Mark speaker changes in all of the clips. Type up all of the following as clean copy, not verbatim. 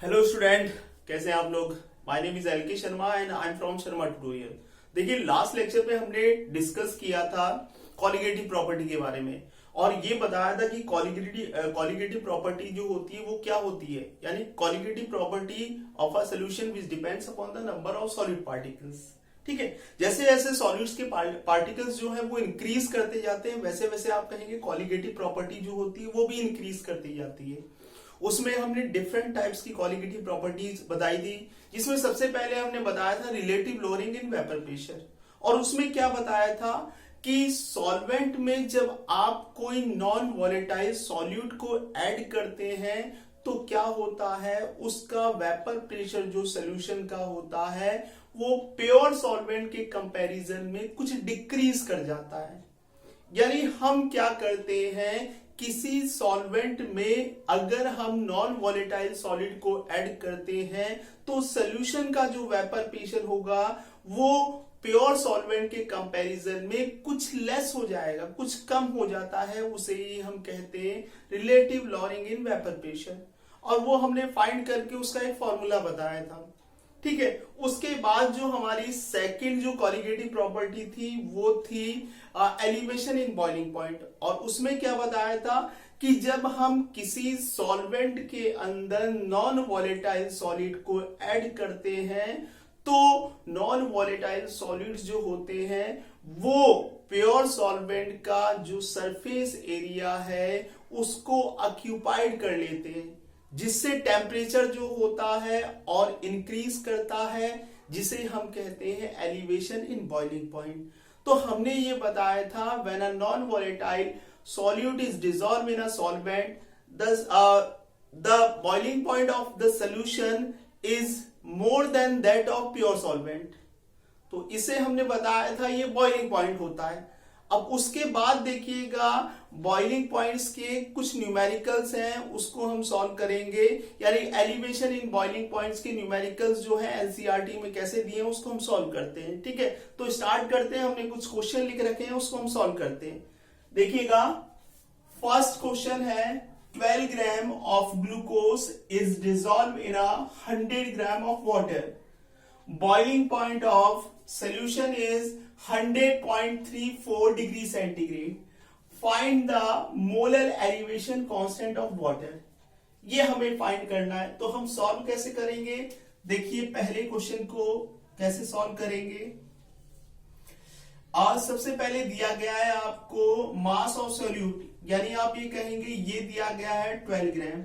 Speaker 1: Hello student, कैसे हैं आप लोग। माय नेम इज एल के Sharma and I am from Sharma tutorial. देखिए, लास्ट लेक्चर पे हमने डिस्कस किया था कॉलिगेटिव प्रॉपर्टी के बारे में और ये बताया था कि कॉलिगेटिव प्रॉपर्टी जो होती है वो क्या होती है, यानी colligative property of a solution which depends upon the number of solid particles. ठीक है, जैसे जैसे सॉलिड्स के पार्टिकल्स जो है वो इंक्रीज करते जाते हैं वैसे वैसे आप कहेंगे कॉलिगेटिव प्रॉपर्टी जो होती है वो भी इंक्रीज करती जाती है। उसमें हमने डिफरेंट टाइप्स की कॉलिगेटिव प्रॉपर्टीज बताई थी, जिसमें सबसे पहले हमने बताया था relative lowering in vapour pressure. और उसमें क्या बताया था कि सॉल्वेंट में जब आप कोई नॉन वॉलेटाइल सॉल्यूट को ऐड करते हैं तो क्या होता है, उसका वेपर प्रेशर जो सोल्यूशन का होता है वो प्योर सॉल्वेंट के कंपैरिजन में कुछ डिक्रीज कर जाता है। यानी हम क्या करते हैं, किसी सॉल्वेंट में अगर हम नॉन वॉलेटाइल सॉलिड को ऐड करते हैं तो सोल्यूशन का जो वेपर प्रेशर होगा वो प्योर सॉल्वेंट के कंपैरिजन में कुछ लेस हो जाएगा, कुछ कम हो जाता है। उसे ही हम कहते हैं relative lowering in vapour pressure, और वो हमने फाइंड करके उसका एक फॉर्मूला बताया था। ठीक है, उसके बाद जो हमारी सेकंड जो कॉलिगेटिव प्रॉपर्टी थी वो थी एलिवेशन इन बॉइलिंग पॉइंट। और उसमें क्या बताया था कि जब हम किसी सॉल्वेंट के अंदर नॉन वॉलेटाइल सॉलिड को ऐड करते हैं तो नॉन वॉलेटाइल सॉलिड्स जो होते हैं वो प्योर सॉल्वेंट का जो सरफेस एरिया है उसको ऑक्यूपाइड कर लेते हैं, जिससे टेम्परेचर जो होता है और इंक्रीज करता है, जिसे हम कहते हैं एलिवेशन इन बॉइलिंग पॉइंट। तो हमने ये बताया था when a non volatile solute is dissolve in a solvent the boiling point of the solution is more than that of pure solvent. तो इसे हमने बताया था ये बॉइलिंग पॉइंट होता है। अब उसके बाद देखिएगा बॉइलिंग पॉइंट्स के कुछ न्यूमेरिकल्स हैं, उसको हम सॉल्व करेंगे। यानी एलिवेशन इन बॉइलिंग पॉइंट्स के न्यूमेरिकल्स जो है एनसीईआरटी में कैसे दिए हैं उसको हम सॉल्व करते हैं। ठीक है, तो स्टार्ट करते हैं। हमने कुछ क्वेश्चन लिख रखे हैं उसको हम सॉल्व करते हैं। देखिएगा, फर्स्ट क्वेश्चन है 12 gram of glucose is dissolve in 100 gram of water. Boiling point of solution is 100.34 degree centigrade. Find the molar elevation constant of water. ये हमें फाइंड करना है। तो हम सॉल्व कैसे करेंगे, देखिए पहले क्वेश्चन को कैसे सॉल्व करेंगे। आज सबसे पहले दिया गया है आपको मास ऑफ सोल्यूट, यानी आप ये कहेंगे ये दिया गया है 12 ग्राम।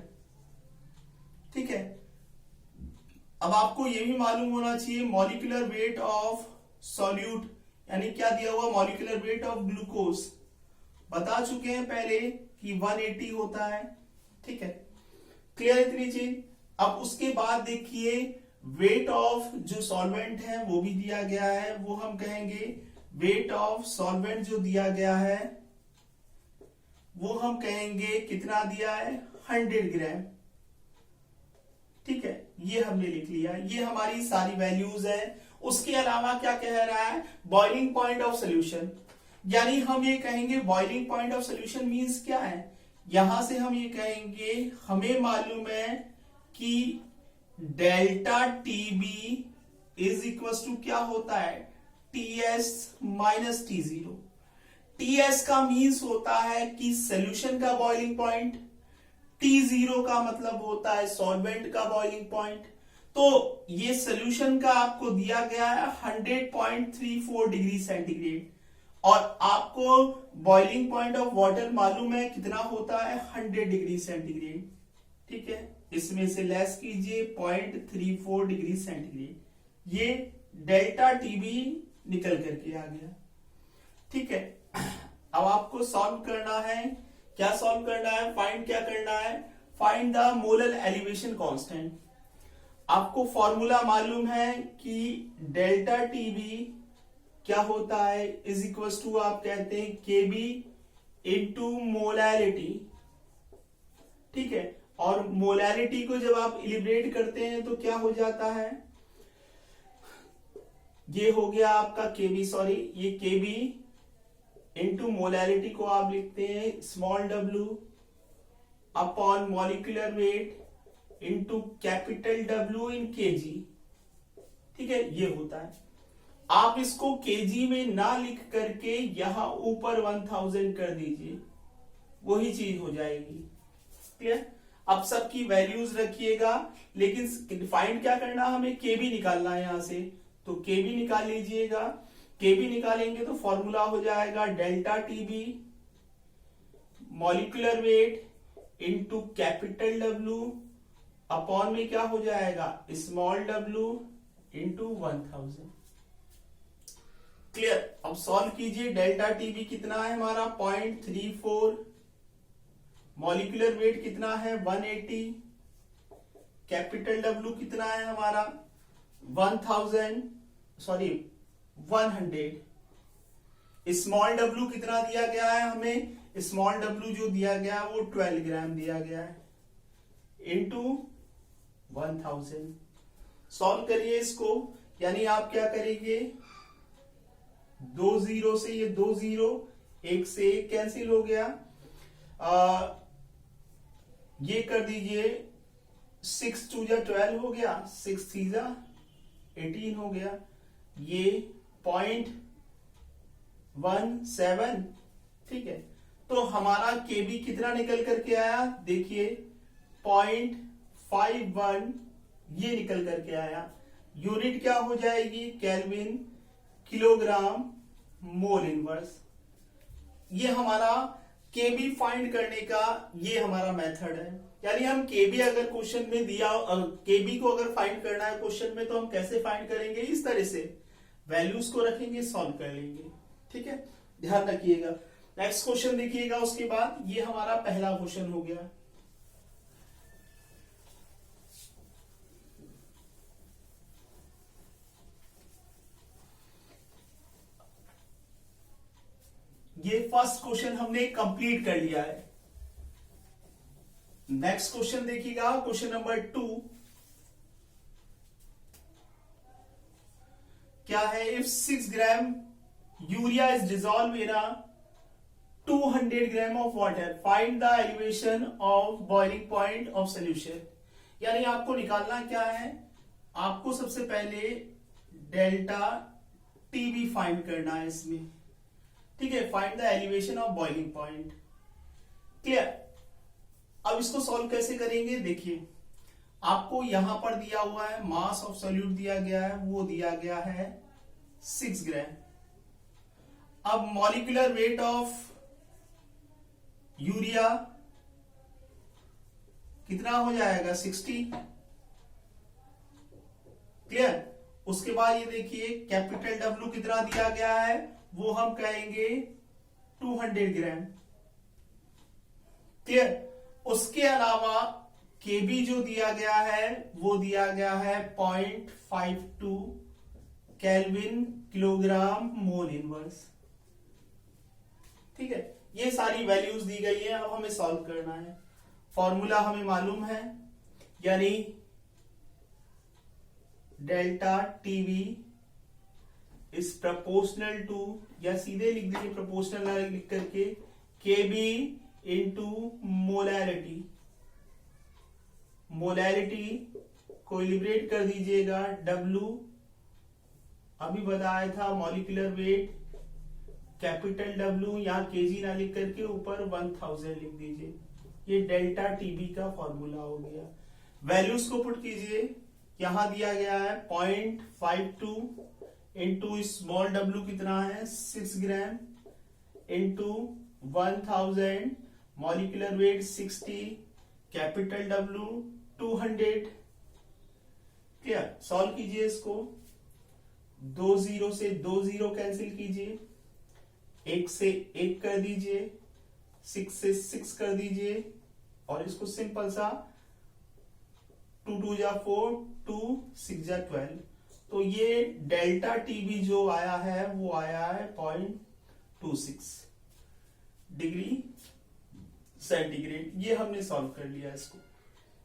Speaker 1: ठीक है, अब आपको यह भी मालूम होना चाहिए मॉलिक्यूलर वेट ऑफ सॉल्यूट, यानी क्या दिया हुआ मॉलिक्यूलर वेट ऑफ ग्लूकोज बता चुके हैं पहले कि 180 होता है। ठीक है, क्लियर इतनी चीज। अब उसके बाद देखिए वेट ऑफ जो सॉल्वेंट है वो भी दिया गया है, वो हम कहेंगे वेट ऑफ सॉल्वेंट जो दिया गया है वो हम कहेंगे कितना दिया है 100 ग्राम। ठीक है, ये हमने लिख लिया, ये हमारी सारी वैल्यूज है। उसके अलावा क्या कह रहा है, बॉइलिंग पॉइंट ऑफ सोल्यूशन, यानी हम ये कहेंगे boiling point of solution means क्या है। यहां से हम ये कहेंगे हमें मालूम है कि delta TB is equal to क्या होता है टीएस माइनस टी0। टीएस का मींस होता है कि सोल्यूशन का बॉइलिंग पॉइंट, T0 का मतलब होता है सॉल्वेंट का बॉइलिंग पॉइंट। तो ये सोल्यूशन का आपको दिया गया है 100.34 डिग्री सेंटीग्रेड, और आपको बॉइलिंग पॉइंट ऑफ वाटर मालूम है कितना होता है 100 डिग्री सेंटीग्रेड। ठीक है, इसमें से लेस कीजिए 0.34 डिग्री सेंटीग्रेड, ये डेल्टा टीबी निकल करके आ गया। ठीक है, अब आपको सॉल्व करना है, क्या सॉल्व करना है, फाइंड क्या करना है, find the molar elevation constant. आपको फॉर्मूला मालूम है कि डेल्टा टीबी क्या होता है इज इक्वल टू आप कहते हैं केबी इनटू मोलैरिटी। ठीक है, और मोलैरिटी को जब आप इलिब्रेट करते हैं तो क्या हो जाता है, ये हो गया आपका केबी, सॉरी ये केबी इनटू मोलैरिटी को आप लिखते हैं small w upon molecular weight into capital W in KG. ठीक है, ये होता है। आप इसको केजी में ना लिख करके यहां ऊपर 1000 कर दीजिए, वही चीज हो जाएगी। क्लियर? अब सबकी वैल्यूज रखिएगा, लेकिन फाइंड क्या करना, हमें केबी निकालना है यहां से, तो केबी निकाल लीजिएगा। केबी निकालेंगे तो फॉर्मूला हो जाएगा delta TB molecular weight into capital W upon में क्या हो जाएगा, स्मॉल डब्ल्यू इंटू 1000। क्लियर? अब सॉल्व कीजिए। डेल्टा टीबी कितना है हमारा 0.34, मॉलिक्यूलर वेट कितना है 180, कैपिटल डब्ल्यू कितना है हमारा 100, स्मॉल डब्ल्यू कितना दिया गया है हमें, स्मॉल डब्ल्यू जो दिया गया है वो 12 ग्राम दिया गया है, इंटू 1000। सॉल्व करिए इसको, यानी आप क्या करेंगे, 2 0 से ये 2 0, 1 से 1 कैंसिल हो गया, ये कर दीजिए 6 2 जा 12 हो गया, 6 3 जा 18 हो गया, ये 0.17। ठीक है, तो हमारा केबी कितना निकल करके आया, देखिए 0.51 ये निकल करके आया। यूनिट क्या हो जाएगी, केल्विन किलोग्राम मोल इनवर्स। ये हमारा केबी फाइंड करने का ये हमारा मेथड है। यानी हम केबी अगर क्वेश्चन में दिया, केबी को अगर फाइंड करना है क्वेश्चन में, तो हम कैसे फाइंड करेंगे, इस तरह से वैल्यूज को रखेंगे, सॉल्व कर लेंगे। ठीक है, ध्यान रखिएगा। नेक्स्ट क्वेश्चन देखिएगा, उसके बाद ये हमारा पहला क्वेश्चन हो गया। ये फर्स्ट क्वेश्चन हमने कंप्लीट कर लिया है। नेक्स्ट क्वेश्चन देखिएगा, क्वेश्चन नंबर 2 क्या है, if 6 gram urea is dissolve in 200 gram of water, find the elevation of boiling point of solution. यानी आपको निकालना क्या है, आपको सबसे पहले डेल्टा टीबी फाइंड करना है इसमें। ठीक है, find the elevation of boiling point. Clear? अब इसको सॉल्व कैसे करेंगे, देखिए आपको यहां पर दिया हुआ है मास ऑफ सॉल्यूट दिया गया है, वो दिया गया है 6 ग्राम। अब मॉलिक्यूलर वेट ऑफ यूरिया कितना हो जाएगा 60। क्लियर? उसके बाद ये देखिए कैपिटल डब्ल्यू कितना दिया गया है, वो हम कहेंगे 200 ग्राम। क्लियर? उसके अलावा केबी जो दिया गया है वो दिया गया है 0.52 केल्विन किलोग्राम मोल इनवर्स। ठीक है, ये सारी वैल्यूज दी गई है, अब हमें सॉल्व करना है। फॉर्मूला हमें मालूम है, यानी delta TV is proportional to, या सीधे लिख दीजिए प्रपोर्शनल लिख करके, केबी इंटू मोलैरिटी। मोलैरिटी को इलिब्रेट कर दीजिएगा, डब्ल्यू अभी बताया था मॉलिक्यूलर वेट, कैपिटल डब्ल्यू यहाँ केजी ना लिख करके ऊपर 1000 लिख दीजिए। ये डेल्टा टीबी का फॉर्मूला हो गया। वैल्यूज को पुट कीजिए, यहां दिया गया है 0.52 इंटू स्मॉल डब्ल्यू कितना है 6 gram into 1000, molecular weight 60, capital W 200। Clear? Solve कीजिए इसको, 2 0 से 2 0 कैंसिल कीजिए, 1 से 1 कर दीजिए, 6 से 6 कर दीजिए, और इसको सिंपल सा 2 2 जा 4, 2 6 जा 12। तो ये डेल्टा टीबी जो आया है वो आया है 0.26 डिग्री सेंटीग्रेड। ये हमने सॉल्व कर लिया इसको।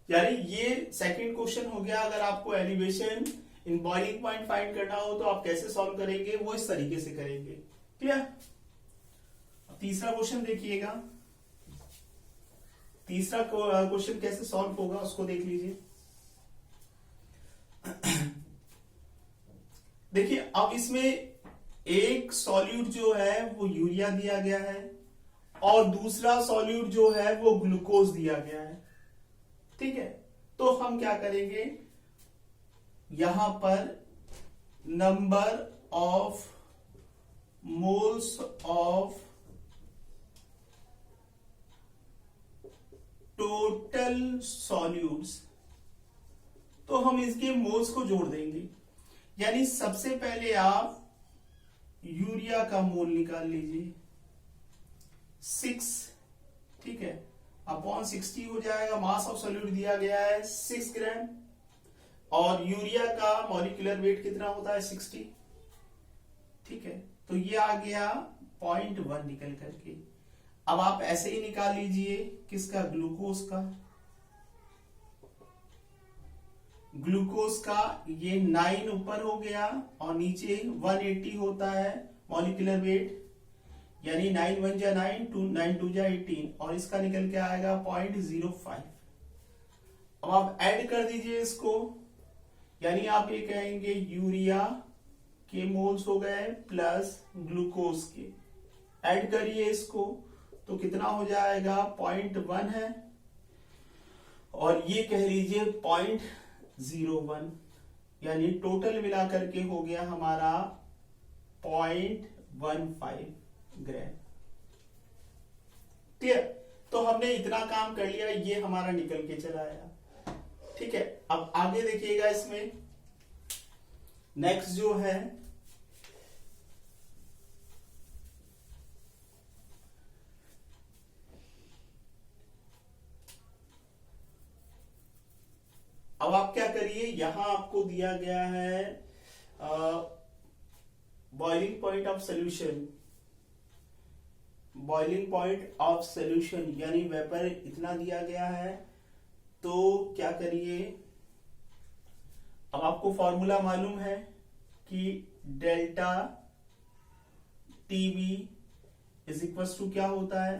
Speaker 1: यानी ये सेकंड क्वेश्चन हो गया। अगर आपको elevation in boiling point find करना हो तो आप कैसे सॉल्व करेंगे, वो इस तरीके से करेंगे। क्लियर? तीसरा क्वेश्चन देखिएगा, तीसरा क्वेश्चन कैसे सॉल्व होगा उसको देख लीजिए। अब इसमें एक सॉल्यूट जो है वो यूरिया दिया गया है और दूसरा सॉल्यूट जो है वो ग्लूकोज दिया गया है। ठीक है, तो हम क्या करेंगे, यहां पर number of moles of total solutes, तो हम इसके मोल्स को जोड़ देंगे। यानी सबसे पहले आप यूरिया का मोल निकाल लीजिए 6, ठीक है, अपॉन 60 हो जाएगा। मास ऑफ सॉल्यूट दिया गया है 6 ग्राम और यूरिया का मॉलिक्यूलर वेट कितना होता है 60। ठीक है, तो ये आ गया 0.1 निकल करके। अब आप ऐसे ही निकाल लीजिए किसका, ग्लूकोज का। ग्लूकोज का ये 9 ऊपर हो गया और नीचे 180 होता है मॉलिक्यूलर वेट, यानी 9 1 जा 9, 9 2 जा 18 और इसका निकल के आएगा 0.05। अब आप ऐड कर दीजिए इसको, यानी आप ये कहेंगे यूरिया के मोल्स हो गए प्लस ग्लूकोज के, ऐड करिए इसको तो कितना हो जाएगा 0.1 है और ये कह लीजिए 0.01, यानी टोटल मिलाकर के हो गया हमारा 0.15 ग्राम। ठीक है, तो हमने इतना काम कर लिया, ये हमारा निकल के चला आया। ठीक है, अब आगे देखिएगा, इसमें नेक्स्ट जो है अब आप क्या करिए, यहां आपको दिया गया है boiling point of solution, boiling point of solution यानी वेपर इतना दिया गया है। तो क्या करिए, अब आपको फॉर्मूला मालूम है कि delta TB is equal to क्या होता है,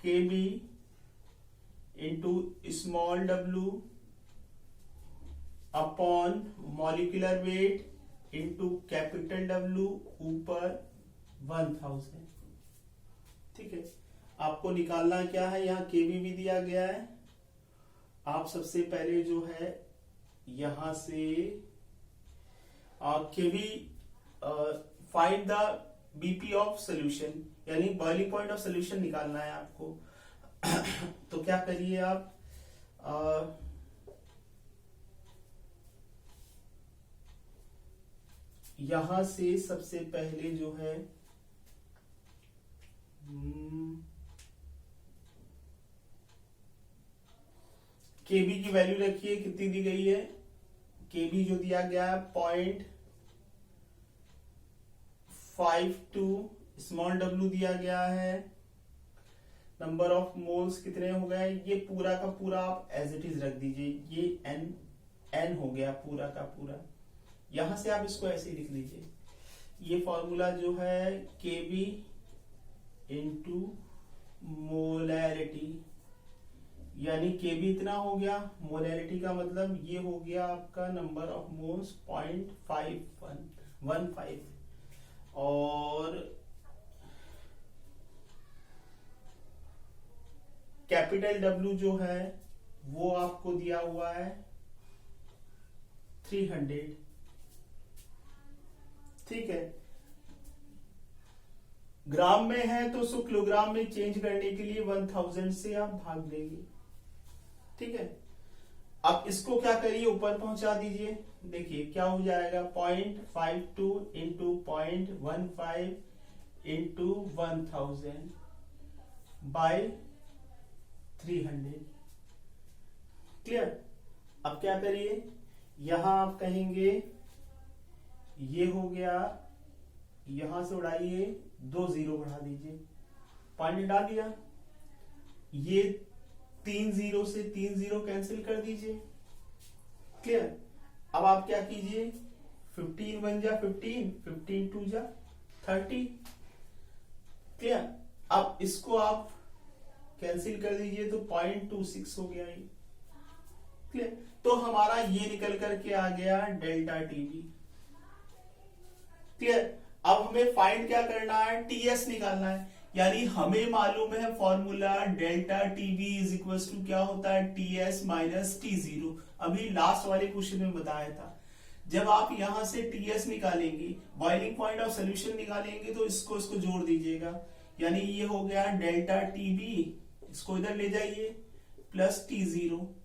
Speaker 1: केबी into small w upon molecular weight into capital W ऊपर 1000। ठीक है, आपको निकालना क्या है, यहां केबी भी दिया गया है। आप सबसे पहले जो है यहां से Kb find the BP of solution, यानी बॉइलिंग पॉइंट ऑफ सोल्यूशन निकालना है आपको। तो क्या करिए आप, यहां से सबसे पहले जो है केबी की वैल्यू रखिए, कितनी दी गई है, केबी जो दिया गया है 0.52, स्मॉल w दिया गया है, नंबर ऑफ मोल्स कितने हो गए, ये पूरा का पूरा आप एज इट इज रख दीजिए, ये n हो गया पूरा का पूरा। यहां से आप इसको ऐसे ही लिख लीजिए, ये फॉर्मूला जो है Kb इंटू मोलैरिटी, यानी Kb इतना हो गया, मोलैरिटी का मतलब ये हो गया आपका नंबर ऑफ मोल्स 0.515 और कैपिटल W जो है वो आपको दिया हुआ है 300। ठीक है, ग्राम में है तो उसको किलोग्राम में चेंज करने के लिए 1000 से आप भाग देंगे। ठीक है, अब इसको क्या करिए, ऊपर पहुंचा दीजिए, देखिए क्या हो जाएगा 0.52 इंटू 0.15 इंटू 1000 बाय 300। क्लियर, अब क्या करिए, यहां आप कहेंगे ये हो गया, यहां से उड़ाइए 2 0 बढ़ा दीजिए, पॉइंट डाल दिया, ये 3 0 से 3 0 कैंसिल कर दीजिए। क्लियर, अब आप क्या कीजिए, 15 1 जा 15, 15 2 जा 30। क्लियर, अब इसको आप कैंसिल कर दीजिए तो 0.26 हो गया ये। क्लियर, तो हमारा ये निकल करके आ गया डेल्टा टीबी। क्लियर। अब हमें फाइंड क्या करना है, टीएस निकालना है, यानी हमें मालूम है formula delta TV is equal to क्या होता है, टीएस माइनस टी जीरो। अभी लास्ट वाले क्वेश्चन में बताया था, जब आप यहां से टीएस निकालेंगे, बॉइलिंग पॉइंट ऑफ सोल्यूशन निकालेंगे, तो इसको जोड़ दीजिएगा, यानी ये हो गया डेल्टा टीबी, इसको इधर ले जाइए, plus T zero,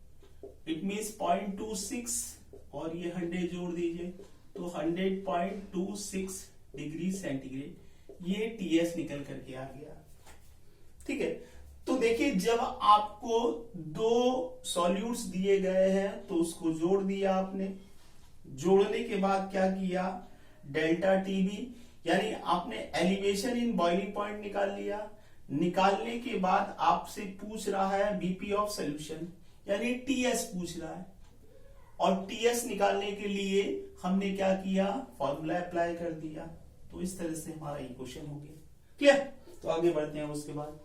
Speaker 1: it means 0.26 और ये 100 जोड़ दीजिए, तो 100.26 डिग्री सेंटीग्रेड, ये टीएस निकल करके आ गया। ठीक है, तो देखिए जब आपको दो सॉल्यूट्स दिए गए हैं तो उसको जोड़ दिया आपने, जोड़ने के बाद क्या किया, डेल्टा टीबी, यानी आपने एलिवेशन इन बॉइलिंग पॉइंट निकाल लिया। निकालने के बाद आपसे पूछ रहा है बीपी ऑफ सोल्यूशन, यानी टीएस पूछ रहा है, और टीएस निकालने के लिए हमने क्या किया, फॉर्मूला अप्लाई कर दिया। तो इस तरह से हमारा ये क्वेश्चन हो गया। क्लियर, तो आगे बढ़ते हैं। उसके बाद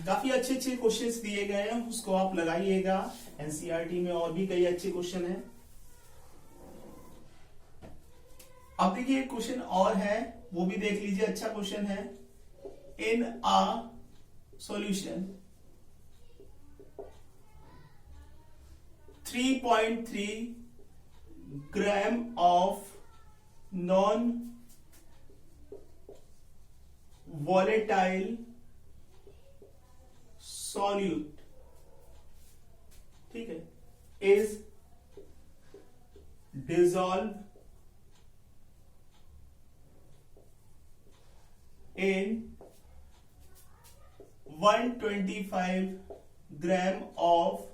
Speaker 1: काफी अच्छे अच्छे क्वेश्चंस दिए गए हैं, उसको आप लगाइएगा। एनसीईआरटी में और भी कई अच्छे क्वेश्चन हैं। अब देखिए एक क्वेश्चन और है, वो भी देख लीजिए, अच्छा क्वेश्चन है। In a solution 3.3 gram of non volatile solute, ठीक है, is dissolve in 125 gram of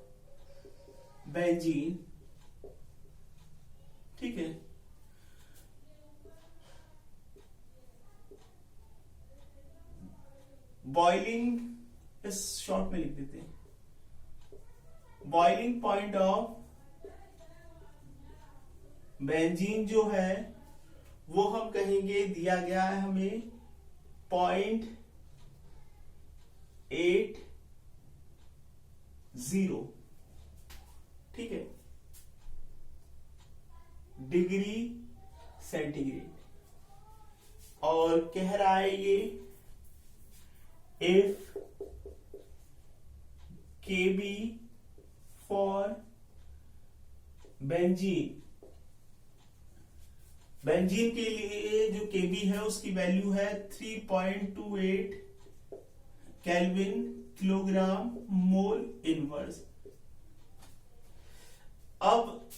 Speaker 1: benzene, ठीक है। बॉइलिंग, इस शॉर्ट में लिख देते हैं, बॉइलिंग पॉइंट ऑफ बेंजीन जो है वो हम कहेंगे दिया गया है हमें 0.80, ठीक है, डिग्री सेंटीग्रेड, और कह रहा है ये if KB for benzene, benzene के लिए जो केबी है उसकी वैल्यू है 3.28 केल्विन किलोग्राम मोल इनवर्स। अब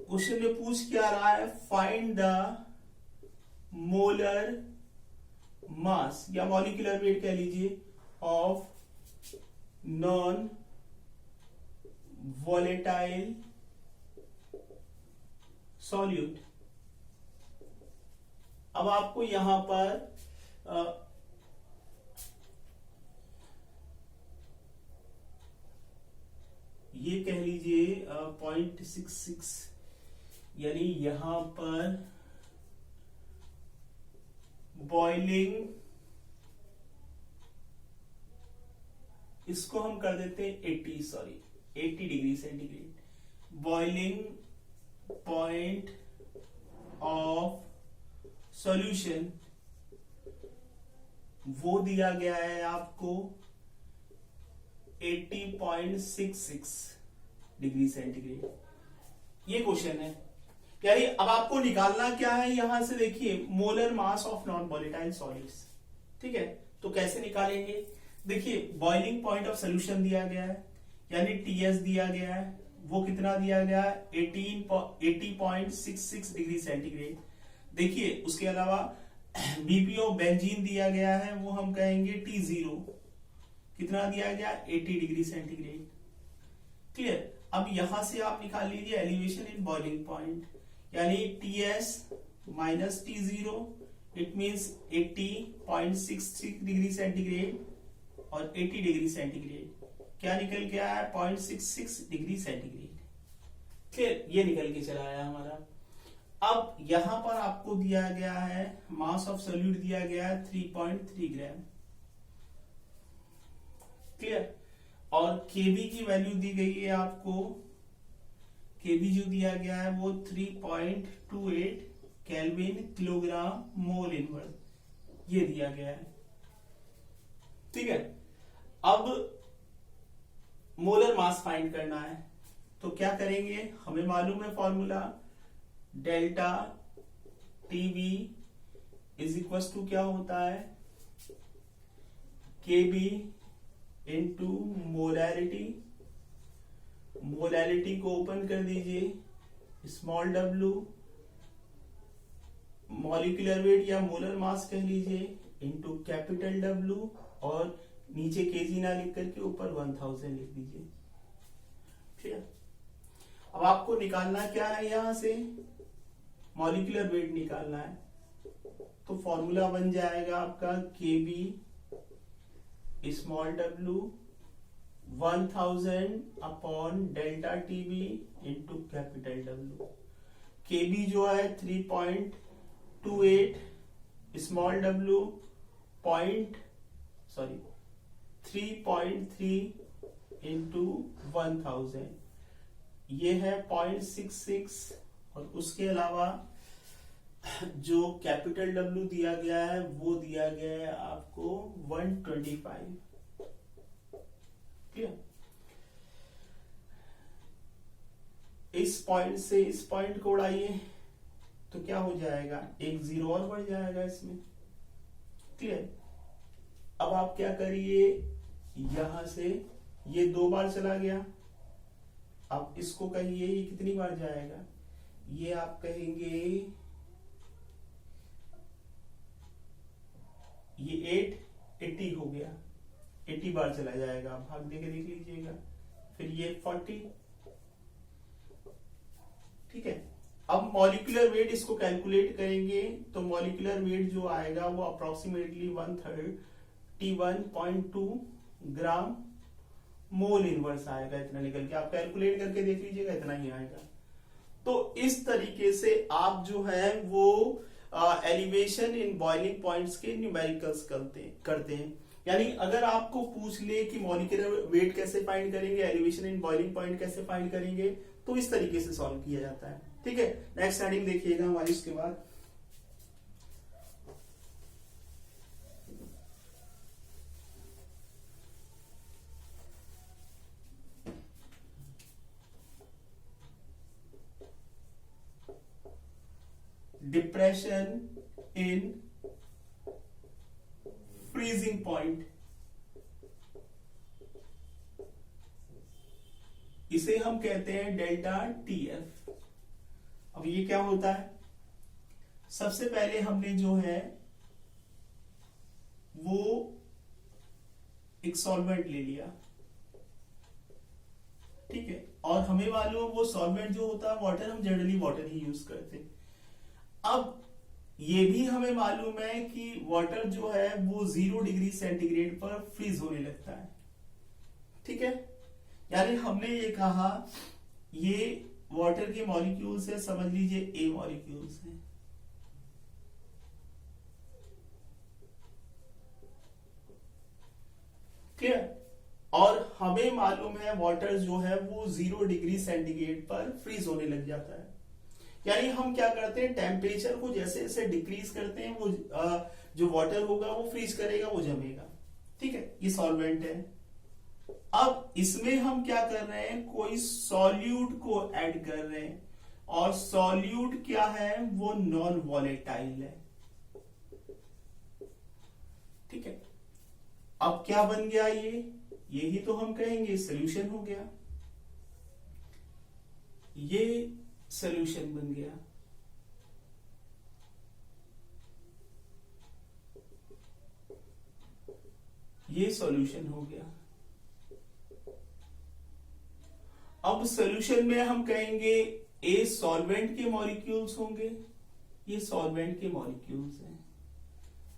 Speaker 1: क्वेश्चन में पूछ क्या रहा है, फाइंड द मोलर मास या मॉलिक्यूलर वेट कह लीजिए ऑफ नॉन वॉलेटाइल सॉल्यूट। अब आपको यहां पर ये कह लीजिए 0.66, यानी यहां पर बॉइलिंग, इसको हम कर देते हैं 80 degree centigrade, boiling point of solution वो दिया गया है आपको 80.66 डिग्री सेंटीग्रेड। ये क्वेश्चन है, यानी अब आपको निकालना क्या है, यहां से देखिए molar mass of non volatile solids, ठीक है। तो कैसे निकालेंगे, देखिए बॉइलिंग पॉइंट ऑफ सोल्यूशन दिया गया है, यानी टीएस दिया गया है, वो कितना दिया गया है 80.66 डिग्री सेंटीग्रेड। देखिए उसके अलावा बीपी ऑफ बेंजीन दिया गया है, वो हम कहेंगे T0, कितना दिया गया 80 डिग्री सेंटीग्रेड। क्लियर, अब यहां से आप निकाल लीजिए एलिवेशन इन बॉइलिंग पॉइंट, यानी TS minus T0, it means 80.66 degree centigrade और 80 डिग्री सेंटीग्रेड, क्या निकल के आया 0.66 डिग्री सेंटीग्रेड। क्लियर, ये निकल के चला आया हमारा। अब यहां पर आपको दिया गया है मास ऑफ सोल्यूट दिया गया है 3.3 ग्राम, क्लियर, और केबी की वैल्यू दी गई है आपको केबी जो दिया गया है वो 3.28 केल्विन किलोग्राम मोल इनवर्स ये दिया गया है। ठीक है, अब मोलर मास फाइंड करना है तो क्या करेंगे, हमें मालूम है formula delta TV is equal to क्या होता है, केबी इंटू मोलैरिटी। मोलैरिटी को ओपन कर दीजिए, स्मॉल डब्ल्यू मॉलिक्यूलर वेट या मोलर मास कह लीजिए इंटू कैपिटल डब्ल्यू और नीचे केजी ना लिख करके ऊपर 1000 लिख दीजिए। ठीक है, अब आपको निकालना क्या है, यहां से मॉलिक्यूलर वेट निकालना है तो फॉर्मूला बन जाएगा आपका केबी स्मॉल डब्ल्यू 1000 upon delta Tb into capital W. Kb जो है 3.28 स्मॉल डब्ल्यू 3.3 इंटू 1000 ये है 0.66 और उसके अलावा जो कैपिटल डब्ल्यू दिया गया है वो दिया गया है आपको 125। ठीक है, इस पॉइंट से इस पॉइंट को उड़ाइए तो क्या हो जाएगा, एक जीरो और बढ़ जाएगा इसमें। क्लियर, अब आप क्या करिए, यहां से ये 2 बार चला गया, अब इसको कहिए ये कितनी बार जाएगा, ये आप कहेंगे ये 80 हो गया, 80 बार चला जाएगा, आप भाग देके देख लीजिएगा। फिर ये 40। ठीक है, अब मॉलिक्यूलर वेट इसको कैलकुलेट करेंगे तो मॉलिक्यूलर वेट जो आएगा वो अप्रोक्सीमेटली 131.2 ग्राम मोल इनवर्स आएगा। इतना निकल के आप कैलकुलेट करके देख लीजिएगा, इतना ही आएगा। तो इस तरीके से आप जो है वो एलिवेशन इन बॉइलिंग पॉइंट्स के न्यूमेरिकल्स करते हैं। यानी अगर आपको पूछ ले कि मॉलिक्यूलर वेट कैसे फाइंड करेंगे, एलिवेशन इन बॉइलिंग पॉइंट कैसे फाइंड करेंगे, तो इस तरीके से सॉल्व किया जाता है। ठीक है, नेक्स्ट हेडिंग देखिएगा हमारी उसके बाद। डिप्रेशन इन फ्रीजिंग पॉइंट, इसे हम कहते हैं डेल्टा टीएफ। अब ये क्या होता है, सबसे पहले हमने जो है वो एक सॉल्वेंट ले लिया। ठीक है, और हमें मालूम है वो सॉल्वेंट जो होता है वाटर, हम जनरली वाटर ही यूज करते हैं। अब ये भी हमें मालूम है कि वाटर जो है वो 0 डिग्री सेंटीग्रेड पर फ्रीज होने लगता है। ठीक है, यानी हमने ये कहा ये वाटर के मॉलिक्यूल्स है, समझ लीजिए ए मॉलिक्यूल्स है। क्लियर, और हमें मालूम है वाटर जो है वो 0 डिग्री सेंटीग्रेड पर फ्रीज होने लग जाता है। यानी हम क्या करते हैं, टेम्परेचर को जैसे जैसे डिक्रीज करते हैं वो जो वाटर होगा वो फ्रीज करेगा, वो जमेगा। ठीक है, ये सॉल्वेंट है। अब इसमें हम क्या कर रहे हैं, कोई सॉल्यूट को ऐड कर रहे हैं, और सॉल्यूट क्या है, वो नॉन वॉलेटाइल है। ठीक है, अब क्या बन गया, ये यही तो हम कहेंगे सॉल्यूशन हो गया। ये सॉल्यूशन बन गया। ये सॉल्यूशन हो गया। अब सॉल्यूशन में हम कहेंगे ए सॉल्वेंट के मॉलिक्यूल्स होंगे, ये सॉल्वेंट के मॉलिक्यूल्स हैं।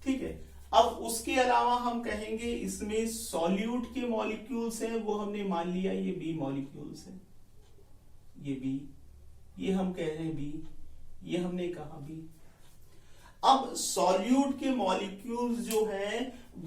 Speaker 1: ठीक है, अब उसके अलावा हम कहेंगे इसमें सॉल्यूट के मॉलिक्यूल्स हैं, वो हमने मान लिया ये बी मॉलिक्यूल्स हैं। ये बी, ये हम कह रहे हैं बी, ये हमने कहा बी। अब सॉल्यूट के मॉलिक्यूल्स जो हैं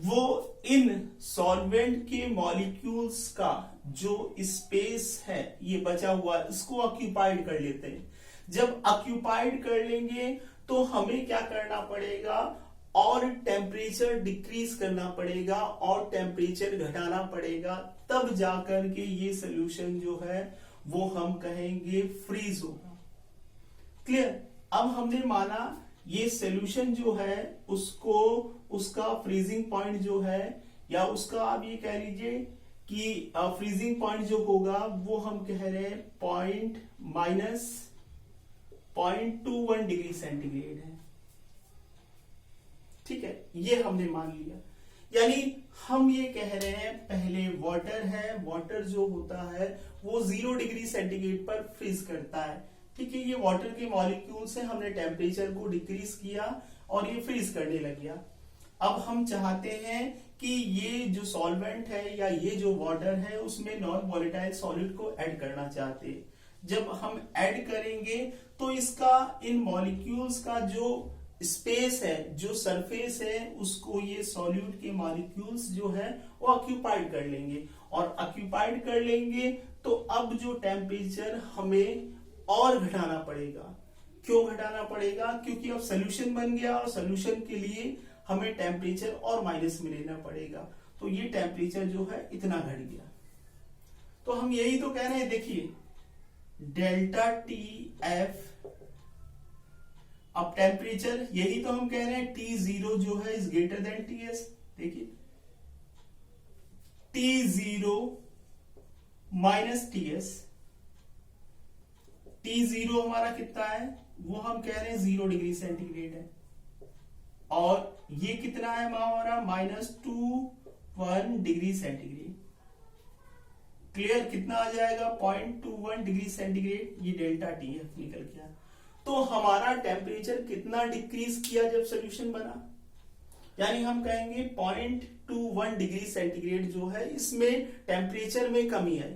Speaker 1: वो इन सॉल्वेंट के मॉलिक्यूल्स का जो स्पेस है ये बचा हुआ इसको ऑक्यूपाइड कर लेते हैं। जब ऑक्यूपाइड कर लेंगे तो हमें क्या करना पड़ेगा, और टेम्परेचर डिक्रीज करना पड़ेगा और टेम्परेचर घटाना पड़ेगा, तब जाकर के ये सोल्यूशन जो है वो हम कहेंगे फ्रीज होगा। क्लियर। अब हमने माना ये सोल्यूशन जो है उसको उसका फ्रीजिंग पॉइंट जो है या उसका आप ये कह लीजिए कि फ्रीजिंग पॉइंट जो होगा वो हम कह रहे हैं पॉइंट माइनस 0.21 डिग्री सेंटीग्रेड है। ठीक है, ये हमने मान लिया। यानी हम ये कह रहे हैं पहले वाटर है, वाटर जो होता है वो 0 डिग्री सेंटीग्रेड पर फ्रीज करता है। ठीक है, ये वाटर के मॉलिक्यूल से हमने टेम्परेचर को डिक्रीज किया और ये फ्रीज करने लग गया। अब हम चाहते हैं कि ये जो सॉल्वेंट है या ये जो वाटर है उसमें नॉन वॉलेटाइल सॉलिड को ऐड करना चाहते हैं। जब हम ऐड करेंगे तो इसका इन मॉलिक्यूल्स का जो स्पेस है, जो सरफेस है, उसको ये सॉल्यूट के मॉलिक्यूल्स जो है वो ऑक्यूपाइड कर लेंगे और ऑक्यूपाइड कर लेंगे तो अब जो टेम्परेचर हमें और घटाना पड़ेगा। क्यों घटाना पड़ेगा? क्योंकि अब सोल्यूशन बन गया और सोल्यूशन के लिए हमें टेम्परेचर और माइनस में लेना पड़ेगा, तो ये टेम्परेचर जो है इतना घट गया। तो हम यही तो कह रहे हैं, देखिए डेल्टा टी एफ। अब टेम्परेचर यही तो हम कह रहे हैं T0 जो है इज ग्रेटर देन Ts। देखिए T0 माइनस Ts, T0 हमारा कितना है वो हम कह रहे हैं 0 डिग्री सेंटीग्रेड है और ये कितना है हमारा -21 डिग्री सेंटीग्रेड। क्लियर, कितना आ जाएगा 0.21 डिग्री सेंटीग्रेड, ये डेल्टा टी एफ निकल गया। तो हमारा टेम्परेचर कितना डिक्रीज किया जब सोल्यूशन बना, यानी हम कहेंगे 0.21 डिग्री सेंटीग्रेड जो है इसमें टेम्परेचर में कमी आई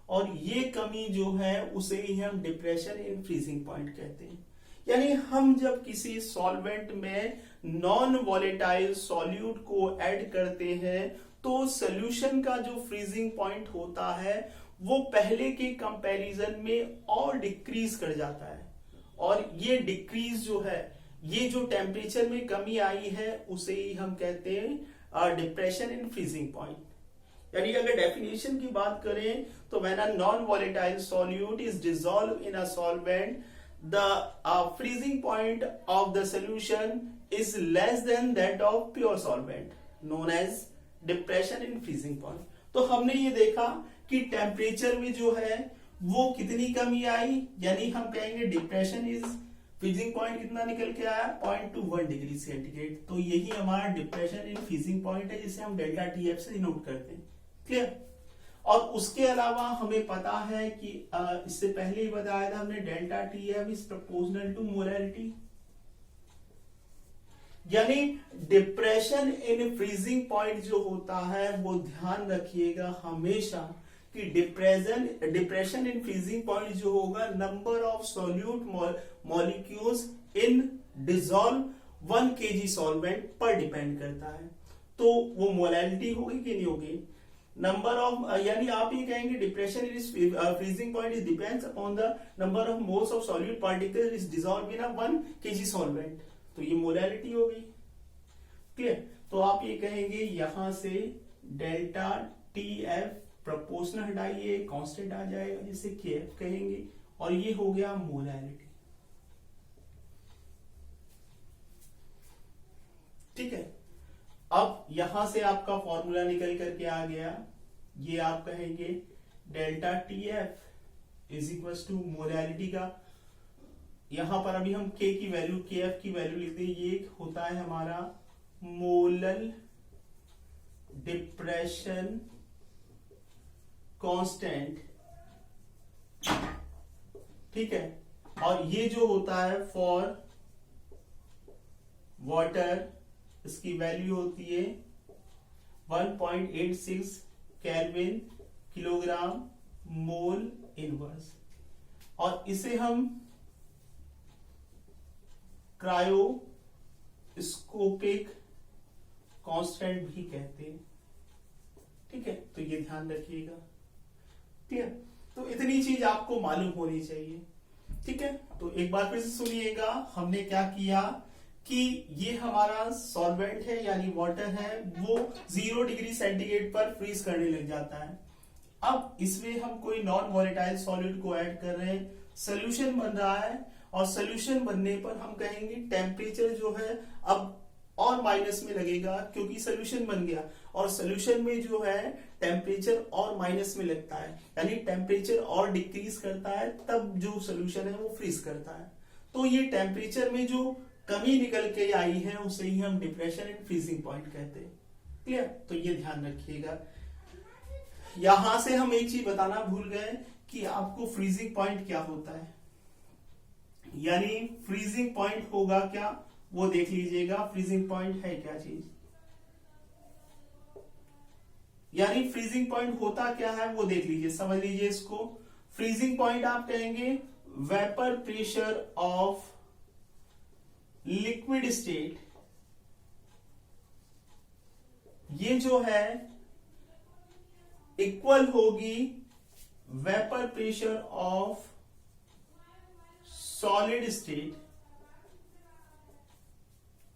Speaker 1: और ये कमी जो है उसे ही हम डिप्रेशन इन फ्रीजिंग पॉइंट कहते हैं। यानी हम जब किसी सॉल्वेंट में नॉन वॉलेटाइल सॉल्यूट को ऐड करते हैं तो सोल्यूशन का जो फ्रीजिंग पॉइंट होता है वो पहले के कंपैरिजन में और डिक्रीज कर जाता है और ये डिक्रीज जो है, ये जो टेम्परेचर में कमी आई है उसे ही हम कहते हैं डिप्रेशन इन फ्रीजिंग पॉइंट। यानी अगर डेफिनेशन की बात करें तो when a non volatile solute is dissolve in a solvent the freezing point of the solution is less than that of pure solvent known as depression in freezing point। तो हमने ये देखा कि टेम्परेचर में जो है वो कितनी कमी आई, यानी हम कहेंगे डिप्रेशन इज फ्रीजिंग पॉइंट कितना निकल के आया 0.21 डिग्री सेंटीग्रेड। तो यही हमारा डिप्रेशन इन फ्रीजिंग पॉइंट है जिसे हम डेल्टा टी एफ से डिनोट करते हैं। क्लियर। और उसके अलावा हमें पता है कि इससे पहले ही बताया था हमने delta T F is proportional to molarity. यानी डिप्रेशन इन फ्रीजिंग पॉइंट जो होता है वो ध्यान रखिएगा हमेशा कि डिप्रेशन इन फ्रीजिंग पॉइंट जो होगा number of solute molecules in dissolve 1 kg solvent पर डिपेंड करता है। तो वो मोलैरिटी होगी कि नहीं होगी, नंबर ऑफ, यानी आप ये कहेंगे depression in freezing point is depends upon the number of moles of solute particle is dissolve in a 1 kg solvent, तो ये मोलैरिटी होगी। क्लियर। तो आप ये कहेंगे यहां से डेल्टा टी एफ प्रोपोर्शनल हटाइए, कांस्टेंट आ जाएगा जिसे के एफ कहेंगे और ये हो गया मोलैरिटी। ठीक है, अब यहां से आपका फॉर्मूला निकल करके आ गया, ये आप कहेंगे delta T F is equal to molarity का, यहां पर अभी हम के की वैल्यू, के एफ की वैल्यू लिखते हैं, ये होता है हमारा मोलल डिप्रेशन कांस्टेंट। ठीक है, और ये जो होता है फॉर वाटर इसकी वैल्यू होती है 1.86 केल्विन किलोग्राम मोल इनवर्स और इसे हम क्रायो स्कोपिक कांस्टेंट भी कहते हैं। ठीक है, तो ये ध्यान रखिएगा। क्लियर? तो इतनी चीज आपको मालूम होनी चाहिए। ठीक है, तो एक बार फिर से सुनिएगा, हमने क्या किया कि ये हमारा सॉल्वेंट है यानी वाटर है, वो 0 डिग्री सेंटीग्रेड पर फ्रीज करने लग जाता है। अब इसमें हम कोई नॉन वॉलेटाइल सॉलिड को ऐड कर रहे हैं, सोल्यूशन बन रहा है, और सोल्यूशन बनने पर हम कहेंगे टेम्परेचर जो है अब और माइनस में लगेगा, क्योंकि सोल्यूशन बन गया, और सोल्यूशन में जो है टेम्परेचर और माइनस में लगता है, यानी टेम्परेचर और डिक्रीज करता है, तब जो सोल्यूशन है वो फ्रीज करता है। तो ये टेम्परेचर में जो कमी निकल के आई है उसे ही हम डिप्रेशन एंड फ्रीजिंग पॉइंट कहते हैं। क्लियर? तो ये ध्यान रखिएगा। यहां से हम एक चीज बताना भूल गए कि आपको फ्रीजिंग पॉइंट क्या होता है, यानी फ्रीजिंग पॉइंट होगा क्या वो देख लीजिएगा। फ्रीजिंग पॉइंट है क्या चीज, यानी फ्रीजिंग पॉइंट होता क्या है वो देख लीजिए, समझ लीजिए इसको। फ्रीजिंग पॉइंट आप कहेंगे vapour pressure of liquid state, ये जो है इक्वल होगी vapour pressure of solid state.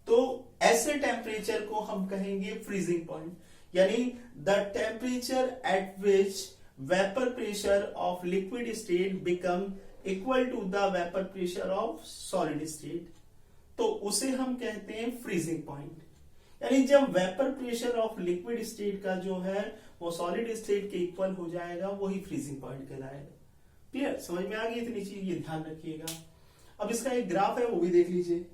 Speaker 1: तो ऐसे टेम्परेचर को हम कहेंगे फ्रीजिंग पॉइंट, यानी the temperature at which vapour pressure of liquid state become equal to the vapour pressure of solid state, तो उसे हम कहते हैं फ्रीजिंग पॉइंट। यानी जब vapour pressure of liquid state का जो है वो सॉलिड स्टेट के इक्वल हो जाएगा, वही फ्रीजिंग पॉइंट कहलाएगा। क्लियर? समझ में आ गई इतनी चीज, ये ध्यान रखिएगा। अब इसका एक ग्राफ है वो भी देख लीजिए।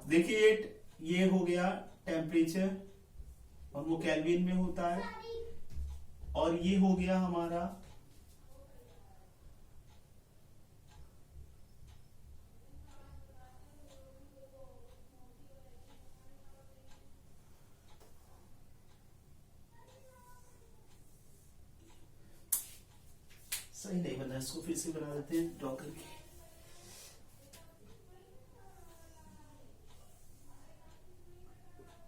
Speaker 1: देखिए ये हो गया टेम्परेचर, और वो केल्विन में होता है, और ये हो गया हमारा सही नहीं बना, इसको फिर से बना देते हैं ड्रॉ करके।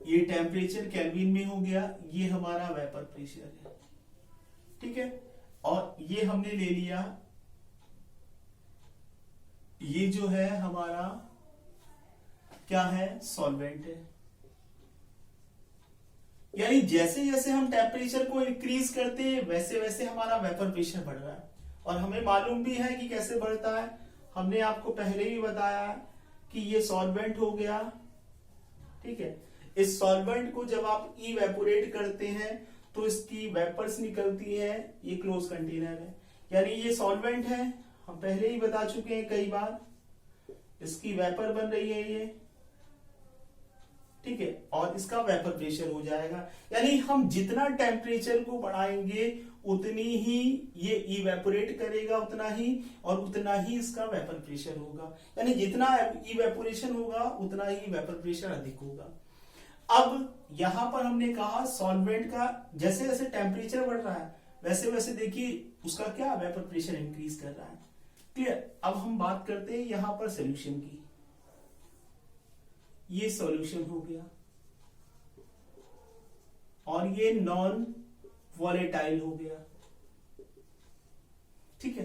Speaker 1: ये टेम्परेचर केल्विन में हो गया, ये हमारा वेपर प्रेशर है। ठीक है, और ये हमने ले लिया, ये जो है हमारा क्या है, सॉल्वेंट है। यानी जैसे जैसे हम टेम्परेचर को इंक्रीज करते हैं वैसे वैसे हमारा वेपर प्रेशर बढ़ रहा है, और हमें मालूम भी है कि कैसे बढ़ता है। हमने आपको पहले ही बताया कि ये सॉल्वेंट हो गया। ठीक है, इस सॉल्वेंट को जब आप इवेपोरेट करते हैं तो इसकी वेपर्स निकलती है, ये क्लोज कंटेनर है, यानी ये सॉल्वेंट है, हम पहले ही बता चुके हैं कई बार। इसकी वेपर बन रही है ये, ठीक है, और इसका वेपर प्रेशर हो जाएगा। यानी हम जितना टेम्परेचर को बढ़ाएंगे उतनी ही ये इवेपोरेट करेगा, उतना ही, और उतना ही इसका वेपर प्रेशर होगा। यानी जितना इवेपोरेशन होगा उतना ही वेपर प्रेशर अधिक होगा। अब यहां पर हमने कहा सॉल्वेंट का जैसे जैसे टेम्परेचर बढ़ रहा है वैसे वैसे देखिए उसका क्या वेपर प्रेशर इंक्रीज कर रहा है। क्लियर? अब हम बात करते हैं यहां पर सोल्यूशन की। ये सॉल्यूशन हो गया, और ये नॉन वॉलेटाइल हो गया। ठीक है,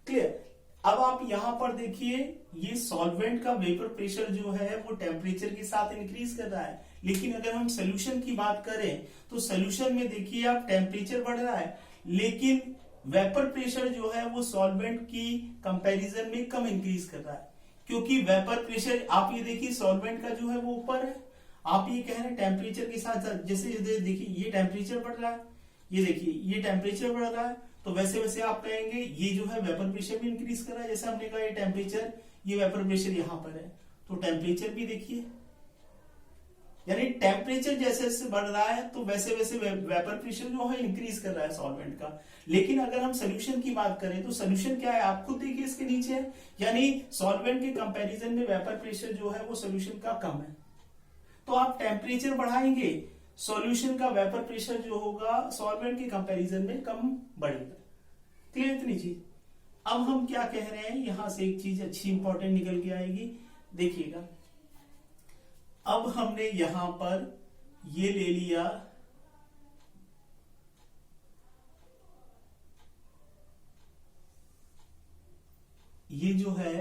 Speaker 1: क्लियर? अब आप यहां पर देखिए ये सॉल्वेंट का वेपर प्रेशर जो है वो टेम्परेचर के साथ इंक्रीज कर रहा है, लेकिन अगर हम सोल्यूशन की बात करें तो सोल्यूशन में देखिए आप टेम्परेचर बढ़ रहा है, लेकिन वेपर प्रेशर जो है वो सॉल्वेंट की कंपैरिजन में कम इंक्रीज कर रहा है, क्योंकि वेपर प्रेशर आप ये देखिए सॉल्वेंट का जो है वो ऊपर है। आप ये कह रहे हैं टेम्परेचर के साथ जैसे देखिए ये टेम्परेचर बढ़ रहा है, ये देखिए ये टेम्परेचर बढ़ रहा है, तो वैसे वैसे आप कहेंगे ये जो है वेपर प्रेशर भी इंक्रीज कर रहा है। जैसे हमने कहा ये टेम्परेचर, ये वेपर प्रेशर यहां पर है, तो टेम्परेचर भी देखिए यानी टेम्परेचर जैसे जैसे बढ़ रहा है तो वैसे वैसे वेपर प्रेशर जो है इंक्रीज कर रहा है सॉल्वेंट का। लेकिन अगर हम सोल्यूशन की बात करें तो सोल्यूशन क्या है, आप खुद देखिए इसके नीचे है, यानी सॉल्वेंट के कंपैरिजन में वेपर प्रेशर जो है वो सोल्यूशन का कम है। तो आप टेम्परेचर बढ़ाएंगे, सॉल्यूशन का वेपर प्रेशर जो होगा सॉल्वेंट के कंपैरिजन में कम बढ़ेगा। क्लियर इतनी चीज। अब हम क्या कह रहे हैं, यहां से एक चीज अच्छी इंपॉर्टेंट निकल के आएगी, देखिएगा। अब हमने यहां पर ये ले लिया ये जो है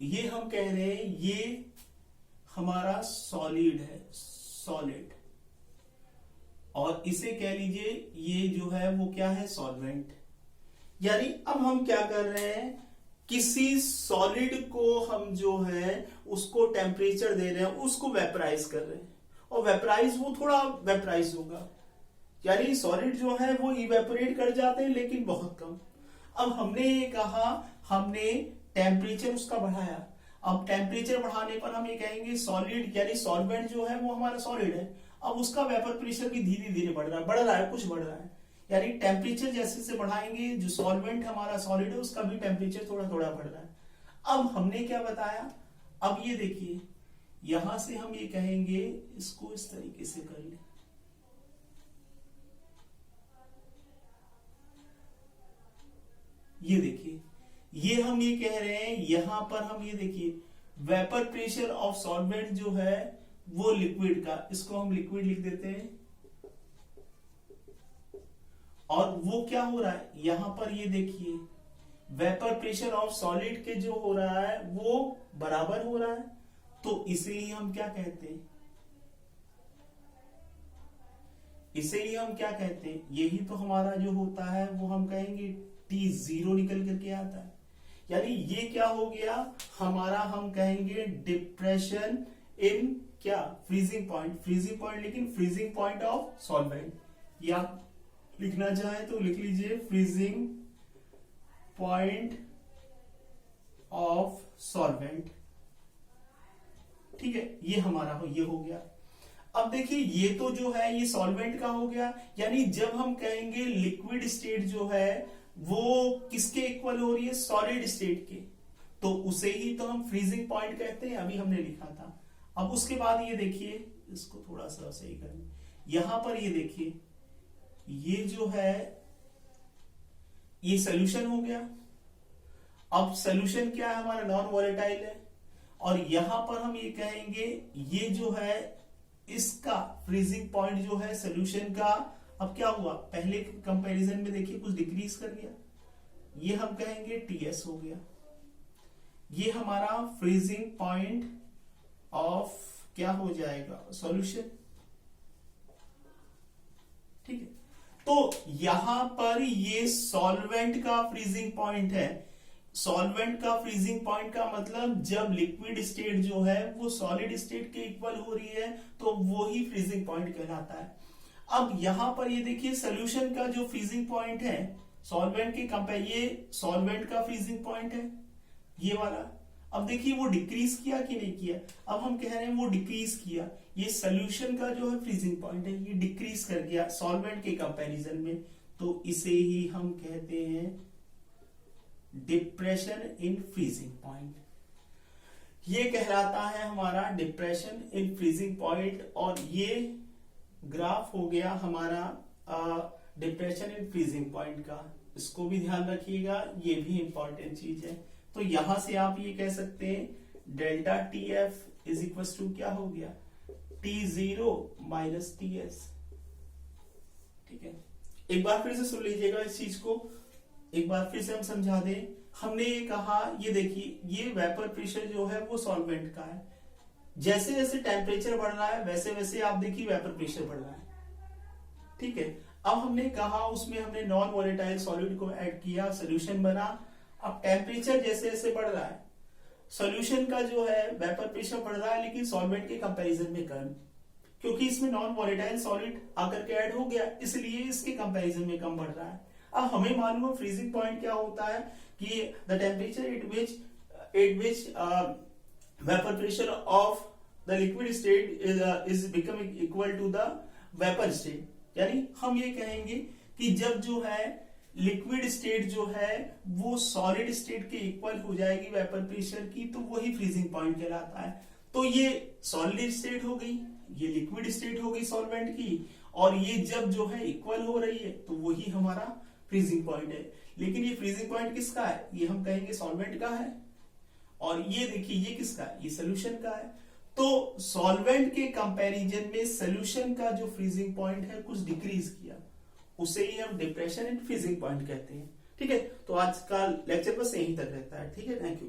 Speaker 1: ये हम कह रहे हैं ये हमारा सॉलिड है, सॉलिड, और इसे कह लीजिए ये जो है वो क्या है, सॉल्वेंट। यानी अब हम क्या कर रहे हैं, किसी सॉलिड को हम जो है उसको टेम्परेचर दे रहे हैं, उसको वेपराइज कर रहे हैं, और वेपराइज वो थोड़ा वेपराइज होगा, यानी सॉलिड जो है वो इवेपोरेट कर जाते हैं लेकिन बहुत कम। अब हमने ये कहा, हमने टेम्परेचर उसका बढ़ाया। अब टेम्परेचर बढ़ाने पर हम ये कहेंगे सॉलिड यानी सॉल्वेंट जो है वो हमारा सॉलिड है, अब उसका वेपर प्रेशर भी धीरे धीरे बढ़ रहा है, कुछ बढ़ रहा है। यानी टेम्परेचर जैसे से बढ़ाएंगे, जो सॉल्वेंट हमारा सॉलिड है उसका भी टेम्परेचर थोड़ा थोड़ा बढ़ रहा है। अब हमने क्या बताया, अब ये देखिए यहां से हम ये कहेंगे, इसको इस तरीके से कर ले, ये देखिए, ये हम ये कह रहे हैं, यहां पर हम ये देखिए वेपर प्रेशर ऑफ सॉल्वेंट जो है वो लिक्विड का, इसको हम लिक्विड लिख देते हैं, और वो क्या हो रहा है, यहां पर ये देखिए वेपर प्रेशर ऑफ सॉलिड के जो हो रहा है वो बराबर हो रहा है, तो इसे ही हम क्या कहते हैं, इसे ही हम क्या कहते हैं, यही तो हमारा जो होता है वो हम कहेंगे T0 निकल करके आता है। यानी ये क्या हो गया हमारा, हम कहेंगे डिप्रेशन इन क्या, फ्रीजिंग पॉइंट, फ्रीजिंग पॉइंट, लेकिन फ्रीजिंग पॉइंट ऑफ सॉल्वेंट, या लिखना चाहे तो लिख लीजिए फ्रीजिंग पॉइंट ऑफ सॉल्वेंट। ठीक है, ये हमारा ये हो गया। अब देखिए ये तो जो है ये सॉल्वेंट का हो गया, यानी जब हम कहेंगे लिक्विड स्टेट जो है वो किसके इक्वल हो रही है, सॉलिड स्टेट के, तो उसे ही तो हम फ्रीजिंग पॉइंट कहते हैं, अभी हमने लिखा था। अब उसके बाद ये देखिए, इसको थोड़ा सा सही कर लें, यहां पर ये देखिए ये जो है ये सोल्यूशन हो गया। अब सोल्यूशन क्या है हमारा, नॉन वॉलेटाइल है, और यहां पर हम ये कहेंगे ये जो है इसका फ्रीजिंग पॉइंट जो है सोल्यूशन का, अब क्या हुआ, पहले कंपैरिजन में देखिए कुछ डिक्रीज कर गया, ये हम कहेंगे TS हो गया। ये हमारा फ्रीजिंग पॉइंट ऑफ क्या हो जाएगा, सॉल्यूशन। ठीक है, तो यहां पर ये सॉल्वेंट का फ्रीजिंग पॉइंट है। सॉल्वेंट का फ्रीजिंग पॉइंट का मतलब जब लिक्विड स्टेट जो है वो सॉलिड स्टेट के इक्वल हो रही है तो वो ही फ्रीजिंग पॉइंट कहलाता है। अब यहां पर ये देखिए सोल्यूशन का जो फ्रीजिंग पॉइंट है सॉल्वेंट के कंपेयर, ये सॉल्वेंट का फ्रीजिंग पॉइंट है ये वाला। अब देखिए वो डिक्रीज किया कि नहीं किया, अब हम कह रहे हैं वो डिक्रीज किया। ये सोल्यूशन का जो है फ्रीजिंग पॉइंट है ये डिक्रीज कर गया सॉल्वेंट के कंपैरिजन में, तो इसे ही हम कहते हैं डिप्रेशन इन फ्रीजिंग पॉइंट। ये कहलाता है हमारा डिप्रेशन इन फ्रीजिंग पॉइंट, और ये ग्राफ हो गया हमारा डिप्रेशन इन फ्रीजिंग पॉइंट का। इसको भी ध्यान रखिएगा, ये भी इंपॉर्टेंट चीज है। तो यहां से आप ये कह सकते हैं delta TF is equal to क्या हो गया, T0 माइनस TS। ठीक है, एक बार फिर से सुन लीजिएगा इस चीज को, एक बार फिर से हम समझा दें। हमने ये कहा, ये देखिए ये वेपर प्रेशर जो है वो सॉल्वेंट का है, जैसे जैसे टेम्परेचर बढ़ रहा है वैसे वैसे आप देखिए वेपर प्रेशर बढ़ रहा है। ठीक है, अब हमने कहा उसमें हमने नॉन वॉलेटाइल सॉलिड को ऐड किया, सोल्यूशन बना। अब टेम्परेचर जैसे जैसे बढ़ रहा है सोल्यूशन का जो है वेपर प्रेशर बढ़ रहा है, लेकिन सॉल्वेंट के कंपैरिजन में कम, क्योंकि इसमें नॉन वॉलेटाइल सॉलिड आकर के ऐड हो गया, इसलिए इसके कंपैरिजन में कम बढ़ रहा है। अब हमें मालूम है फ्रीजिंग पॉइंट क्या होता है कि the temperature at which vapour pressure of the liquid state is becoming equal to the vapour state, यानी हम ये कहेंगे कि जब जो है लिक्विड स्टेट जो है वो सॉलिड स्टेट के इक्वल हो जाएगी वेपर प्रेशर की, तो वही फ्रीजिंग पॉइंट कहलाता है। तो ये सॉलिड स्टेट हो गई, ये लिक्विड स्टेट हो गई सॉल्वेंट की, और ये जब जो है इक्वल हो रही है तो वही हमारा फ्रीजिंग पॉइंट है। लेकिन ये फ्रीजिंग पॉइंट किसका है, ये हम कहेंगे सॉल्वेंट का है, और ये देखिए ये किसका है, ये सोल्यूशन का है। तो सॉल्वेंट के कंपैरिजन में सोल्यूशन का जो फ्रीजिंग पॉइंट है कुछ डिक्रीज किया, उसे ही हम डिप्रेशन एंड फ्रीजिंग पॉइंट कहते हैं। ठीक है, तो आज का लेक्चर बस यहीं तक रहता है। ठीक है, थैंक यू।